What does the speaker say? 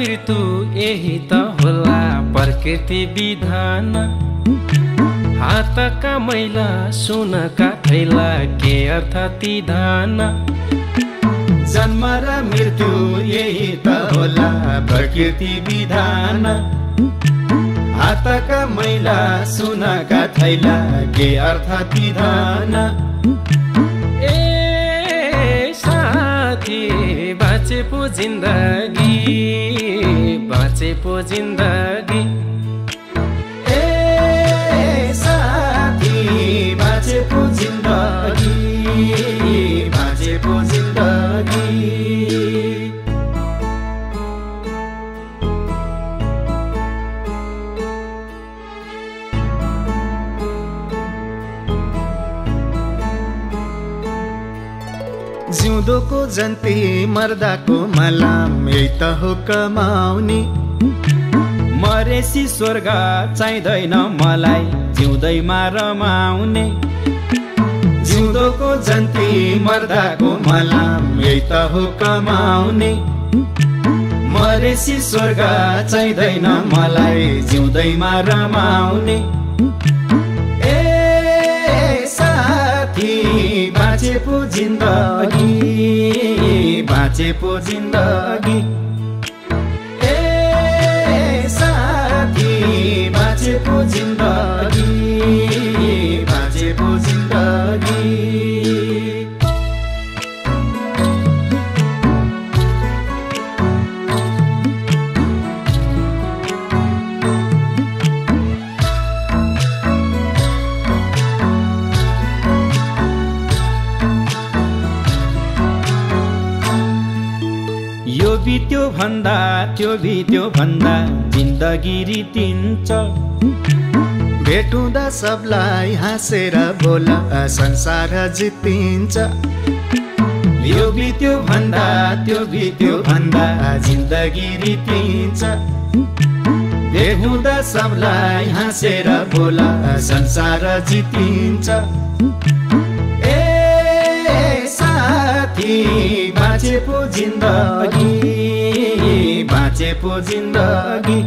मृत्यु यही त होला प्रकृति विधान। हातका मैला सुनका थैला के अर्थ ती धान। जन्म र मृत्यु यही त होला प्रकृति विधान। हातका मैला सुनका थैला के अर्थ ती धान। ए साथी बाँचे पो जिन्दगी, बाँचे पो जिन्दगी। ए साथी बाँचे पो जिन्दगी, बाँचे पो जिन्दगी। जिउँदोको जन्ती मर्दाको मलाम यही त हो कमाउने। मरेसी स्वर्ग चाहिँदैन मलाई जिउँदैमा रमाउने। जिउँदोको जन्ती मर्दाको मलाम यही त हो कमाउने। मरेसी स्वर्ग चाहिँदैन मलाई जिउँदैमा रमाउने। ए साथी बाँचे पो जिन्दगी, बाँचे पो जिन्दगी। ए साथी बाँचे पो जिन्दगी, बाँचे पो जिन्दगी। यो बित्यो भन्दा त्यो बित्यो भन्दा जिन्दगी रितिन्छ। भेटुँदा सबलाई हाँसेर बोला संसार जितिन्छ। यो बित्यो भन्दा त्यो बित्यो भन्दा जिन्दगी रितिन्छ। भेटुँदा सबलाई हाँसेर बोला संसार जितिन्छ। ए साथी बाँचे पो जिन्दगी, बाँचे पो जिन्दगी।